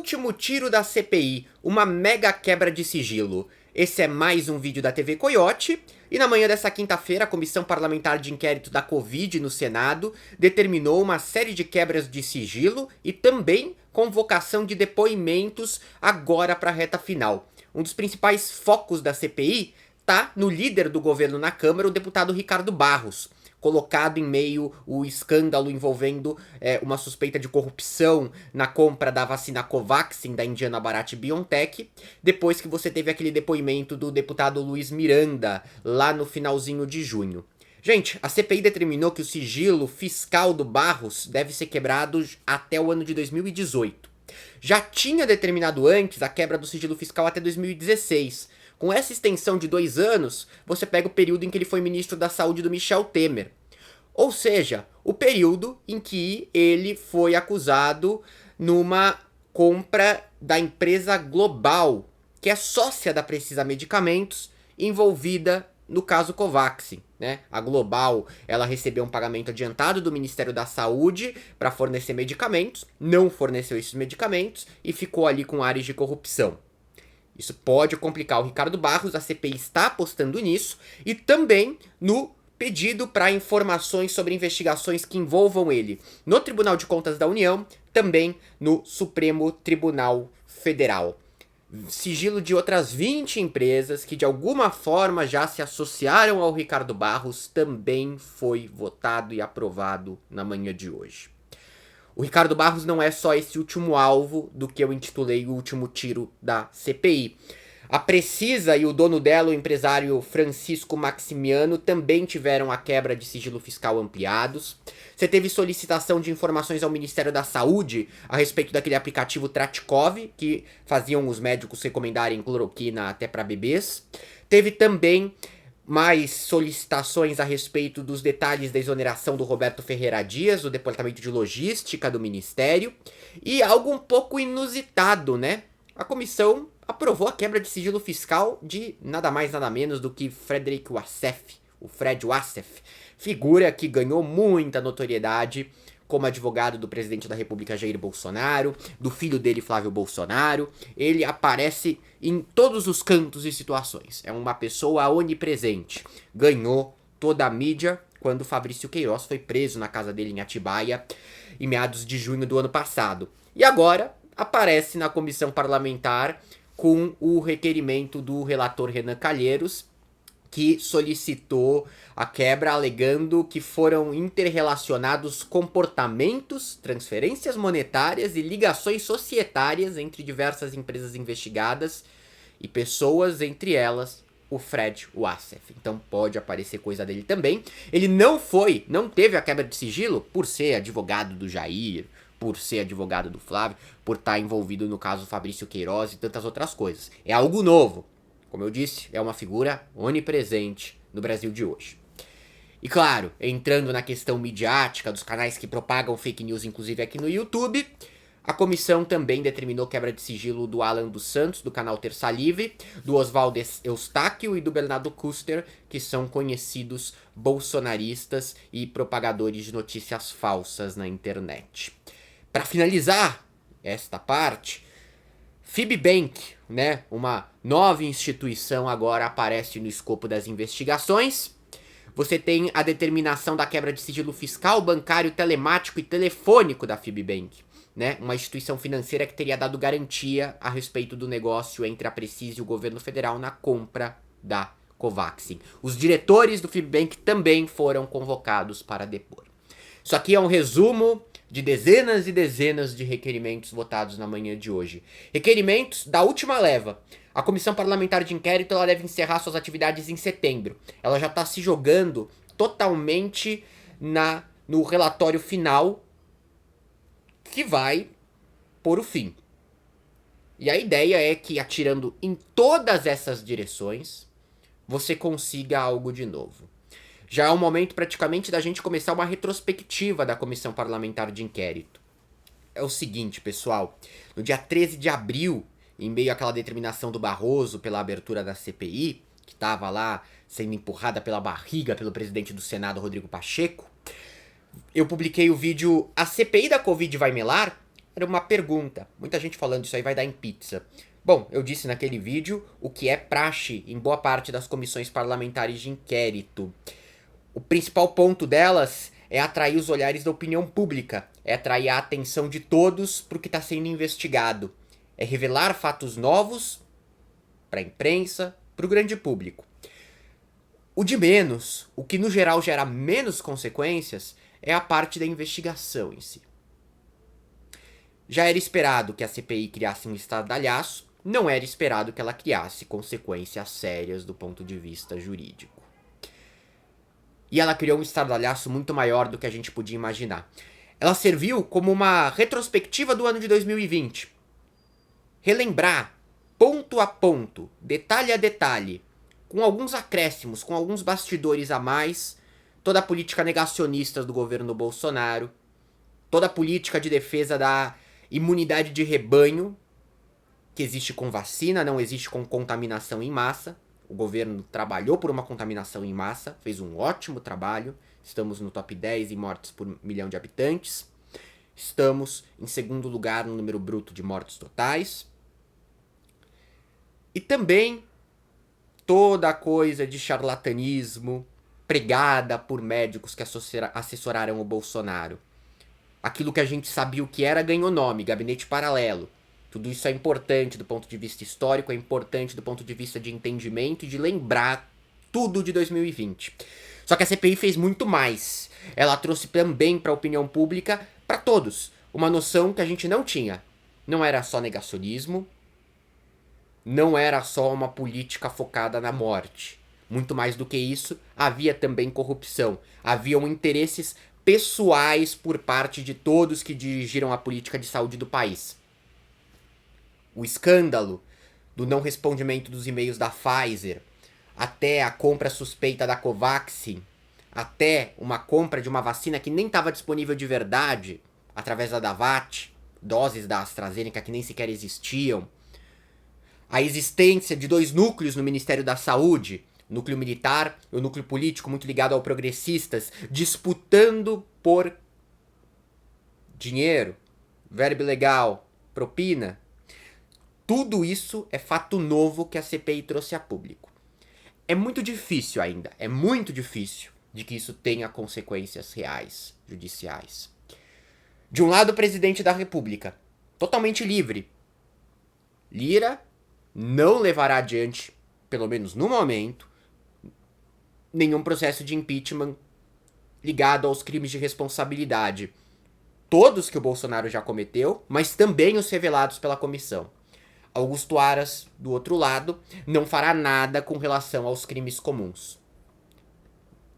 último tiro da CPI, uma mega quebra de sigilo. Esse é mais um vídeo da TV Coiote. E na manhã dessa quinta-feira, a Comissão Parlamentar de Inquérito da Covid no Senado determinou uma série de quebras de sigilo e também convocação de depoimentos agora para a reta final. Um dos principais focos da CPI está no líder do governo na Câmara, o deputado Ricardo Barros, colocado em meio o escândalo envolvendo uma suspeita de corrupção na compra da vacina Covaxin da Indiana Bharat Biotech, depois que você teve aquele depoimento do deputado Luiz Miranda, lá no finalzinho de junho. Gente, a CPI determinou que o sigilo fiscal do Barros deve ser quebrado até o ano de 2018. Já tinha determinado antes a quebra do sigilo fiscal até 2016. Com essa extensão de 2 anos, você pega o período em que ele foi ministro da Saúde do Michel Temer. Ou seja, o período em que ele foi acusado numa compra da empresa Global, que é sócia da Precisa Medicamentos, envolvida no caso Covaxin, né? A Global, ela recebeu um pagamento adiantado do Ministério da Saúde para fornecer medicamentos, não forneceu esses medicamentos e ficou ali com áreas de corrupção. Isso pode complicar o Ricardo Barros, a CPI está apostando nisso, e também no pedido para informações sobre investigações que envolvam ele no Tribunal de Contas da União, também no Supremo Tribunal Federal. Sigilo de outras 20 empresas que de alguma forma já se associaram ao Ricardo Barros também foi votado e aprovado na manhã de hoje. O Ricardo Barros não é só esse último alvo do que eu intitulei o último tiro da CPI. A Precisa e o dono dela, o empresário Francisco Maximiano, também tiveram a quebra de sigilo fiscal ampliados. Você teve solicitação de informações ao Ministério da Saúde a respeito daquele aplicativo Tratikov, que faziam os médicos recomendarem cloroquina até para bebês. Teve também mais solicitações a respeito dos detalhes da exoneração do Roberto Ferreira Dias, do Departamento de Logística do Ministério. E algo um pouco inusitado, né? A comissão aprovou a quebra de sigilo fiscal de nada mais nada menos do que Frederic Wassef, o Fred Wassef, figura que ganhou muita notoriedade como advogado do presidente da República Jair Bolsonaro, do filho dele Flávio Bolsonaro. Ele aparece em todos os cantos e situações. É uma pessoa onipresente. Ganhou toda a mídia quando Fabrício Queiroz foi preso na casa dele em Atibaia em meados de junho do ano passado. E agora aparece na comissão parlamentar com o requerimento do relator Renan Calheiros, que solicitou a quebra alegando que foram interrelacionados comportamentos, transferências monetárias e ligações societárias entre diversas empresas investigadas e pessoas, entre elas o Fred Wassef. Então pode aparecer coisa dele também. Ele não teve a quebra de sigilo por ser advogado do Jair, por ser advogado do Flávio, por estar envolvido no caso Fabrício Queiroz e tantas outras coisas. É algo novo. Como eu disse, é uma figura onipresente no Brasil de hoje. E claro, entrando na questão midiática dos canais que propagam fake news, inclusive aqui no YouTube, a comissão também determinou quebra de sigilo do Alan dos Santos, do canal Terça Livre, do Oswaldo Eustáquio e do Bernardo Kuster, que são conhecidos bolsonaristas e propagadores de notícias falsas na internet. Para finalizar esta parte, Fibbank, né, uma nova instituição agora aparece no escopo das investigações. Você tem a determinação da quebra de sigilo fiscal, bancário, telemático e telefônico da Fibbank, né, uma instituição financeira que teria dado garantia a respeito do negócio entre a Precisa e o governo federal na compra da Covaxin. Os diretores do Fibbank também foram convocados para depor. Isso aqui é um resumo de dezenas e dezenas de requerimentos votados na manhã de hoje. Requerimentos da última leva. A Comissão Parlamentar de Inquérito ela deve encerrar suas atividades em setembro. Ela já está se jogando totalmente no relatório final que vai pôr o fim. E a ideia é que, atirando em todas essas direções, você consiga algo de novo. Já é o momento praticamente da gente começar uma retrospectiva da Comissão Parlamentar de Inquérito. É o seguinte, pessoal, no dia 13 de abril, em meio àquela determinação do Barroso pela abertura da CPI, que estava lá sendo empurrada pela barriga pelo presidente do Senado, Rodrigo Pacheco, eu publiquei o vídeo A CPI da Covid vai melar, era uma pergunta. Muita gente falando isso aí vai dar em pizza. Bom, eu disse naquele vídeo o que é praxe em boa parte das comissões parlamentares de inquérito. O principal ponto delas é atrair os olhares da opinião pública, é atrair a atenção de todos para o que está sendo investigado, é revelar fatos novos para a imprensa, para o grande público. O de menos, o que no geral gera menos consequências, é a parte da investigação em si. Já era esperado que a CPI criasse um estardalhaço, não era esperado que ela criasse consequências sérias do ponto de vista jurídico. E ela criou um estardalhaço muito maior do que a gente podia imaginar. Ela serviu como uma retrospectiva do ano de 2020. Relembrar, ponto a ponto, detalhe a detalhe, com alguns acréscimos, com alguns bastidores a mais, toda a política negacionista do governo Bolsonaro, toda a política de defesa da imunidade de rebanho, que existe com vacina, não existe com contaminação em massa. O governo trabalhou por uma contaminação em massa, fez um ótimo trabalho. Estamos no top 10 em mortes por milhão de habitantes. Estamos em segundo lugar no número bruto de mortes totais. E também toda a coisa de charlatanismo pregada por médicos que assessoraram o Bolsonaro. Aquilo que a gente sabia o que era ganhou nome, gabinete paralelo. Tudo isso é importante do ponto de vista histórico, é importante do ponto de vista de entendimento e de lembrar tudo de 2020. Só que a CPI fez muito mais. Ela trouxe também para a opinião pública, para todos, uma noção que a gente não tinha. Não era só negacionismo, não era só uma política focada na morte. Muito mais do que isso, havia também corrupção. Haviam interesses pessoais por parte de todos que dirigiram a política de saúde do país. O escândalo do não respondimento dos e-mails da Pfizer, até a compra suspeita da Covaxin, até uma compra de uma vacina que nem estava disponível de verdade, através da Davat, doses da AstraZeneca que nem sequer existiam, a existência de 2 núcleos no Ministério da Saúde, o núcleo militar e o núcleo político, muito ligado ao progressistas, disputando por dinheiro, verba legal, propina. Tudo isso é fato novo que a CPI trouxe a público. É muito difícil ainda, é muito difícil de que isso tenha consequências reais, judiciais. De um lado, o presidente da República, totalmente livre. Lira não levará adiante, pelo menos no momento, nenhum processo de impeachment ligado aos crimes de responsabilidade. Todos que o Bolsonaro já cometeu, mas também os revelados pela comissão. Augusto Aras, do outro lado, não fará nada com relação aos crimes comuns.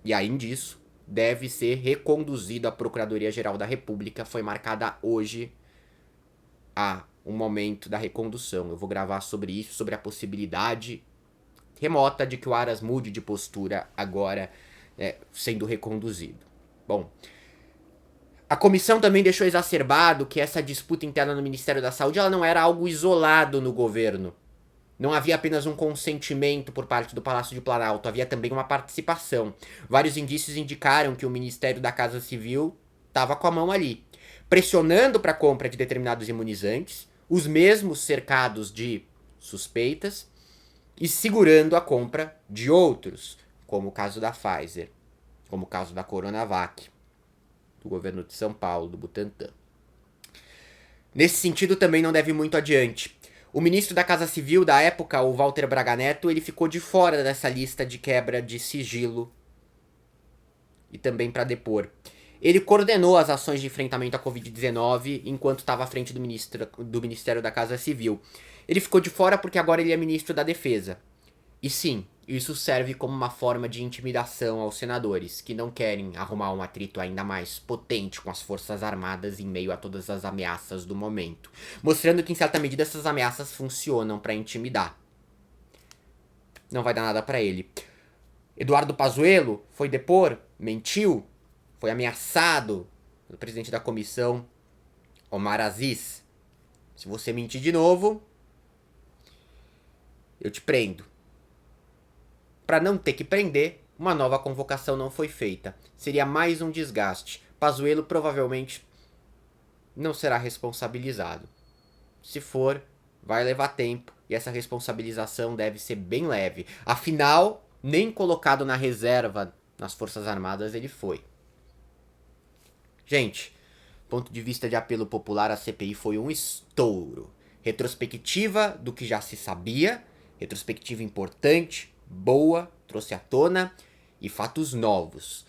E além disso, deve ser reconduzido à Procuradoria-Geral da República. Foi marcada hoje um momento da recondução. Eu vou gravar sobre isso, sobre a possibilidade remota de que o Aras mude de postura agora, sendo reconduzido. Bom, a comissão também deixou exacerbado que essa disputa interna no Ministério da Saúde ela não era algo isolado no governo. Não havia apenas um consentimento por parte do Palácio de Planalto, havia também uma participação. Vários indícios indicaram que o Ministério da Casa Civil estava com a mão ali, pressionando para a compra de determinados imunizantes, os mesmos cercados de suspeitas, e segurando a compra de outros, como o caso da Pfizer, como o caso da Coronavac, do governo de São Paulo, do Butantan. Nesse sentido, também não deve ir muito adiante. O ministro da Casa Civil da época, o Walter Braga Neto, ele ficou de fora dessa lista de quebra de sigilo e também para depor. Ele coordenou as ações de enfrentamento à Covid-19 enquanto estava à frente do Ministério da Casa Civil. Ele ficou de fora porque agora ele é ministro da Defesa. E sim, isso serve como uma forma de intimidação aos senadores, que não querem arrumar um atrito ainda mais potente com as Forças Armadas em meio a todas as ameaças do momento. Mostrando que, em certa medida, essas ameaças funcionam para intimidar. Não vai dar nada para ele. Eduardo Pazuello foi depor, mentiu, foi ameaçado pelo presidente da comissão, Omar Aziz. Se você mentir de novo, eu te prendo. Para não ter que prender, uma nova convocação não foi feita. Seria mais um desgaste. Pazuello provavelmente não será responsabilizado. Se for, vai levar tempo e essa responsabilização deve ser bem leve. Afinal, nem colocado na reserva nas Forças Armadas ele foi. Gente, ponto de vista de apelo popular, a CPI foi um estouro. Retrospectiva do que já se sabia, retrospectiva importante, boa, trouxe à tona, e fatos novos.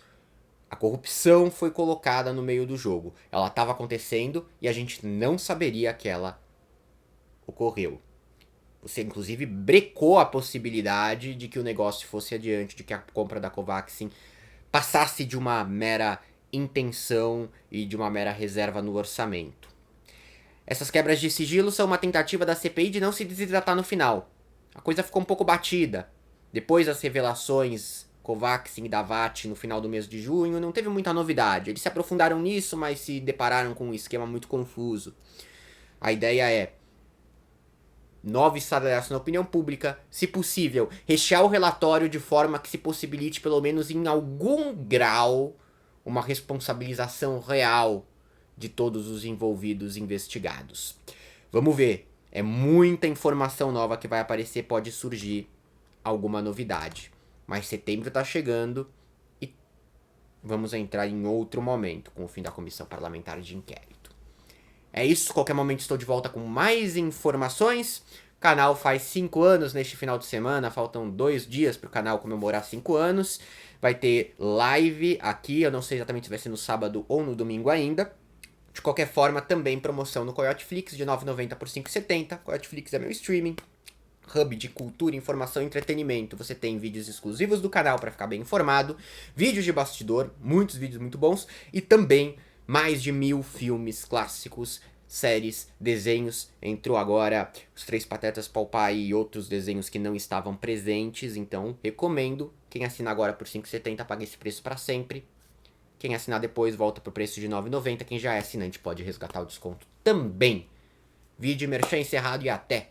A corrupção foi colocada no meio do jogo. Ela estava acontecendo e a gente não saberia que ela ocorreu. Você, inclusive, brecou a possibilidade de que o negócio fosse adiante, de que a compra da Covaxin passasse de uma mera intenção e de uma mera reserva no orçamento. Essas quebras de sigilo são uma tentativa da CPI de não se desidratar no final. A coisa ficou um pouco batida. Depois das revelações Covaxin e Davachi no final do mês de junho, não teve muita novidade. Eles se aprofundaram nisso, mas se depararam com um esquema muito confuso. A ideia é nova estardalhaço na opinião pública, se possível, rechear o relatório de forma que se possibilite, pelo menos em algum grau, uma responsabilização real de todos os envolvidos investigados. Vamos ver. É muita informação nova que vai aparecer, pode surgir alguma novidade. Mas setembro está chegando e vamos entrar em outro momento com o fim da comissão parlamentar de inquérito. É isso, qualquer momento estou de volta com mais informações. O canal faz 5 anos neste final de semana, faltam 2 dias para o canal comemorar 5 anos. Vai ter live aqui, eu não sei exatamente se vai ser no sábado ou no domingo ainda. De qualquer forma, também promoção no Coyoteflix de R$ 9,90 por R$ 5,70. Coyoteflix é meu streaming, hub de cultura, informação e entretenimento. Você tem vídeos exclusivos do canal para ficar bem informado, vídeos de bastidor, muitos vídeos muito bons, e também mais de 1000 filmes clássicos, séries, desenhos. Entrou agora Os Três Patetas, Popeye e outros desenhos que não estavam presentes, então recomendo. Quem assinar agora por R$ 5,70 paga esse preço para sempre. Quem assinar depois volta pro preço de R$ 9,90. Quem já é assinante pode resgatar o desconto também. Vídeo merchan encerrado e até!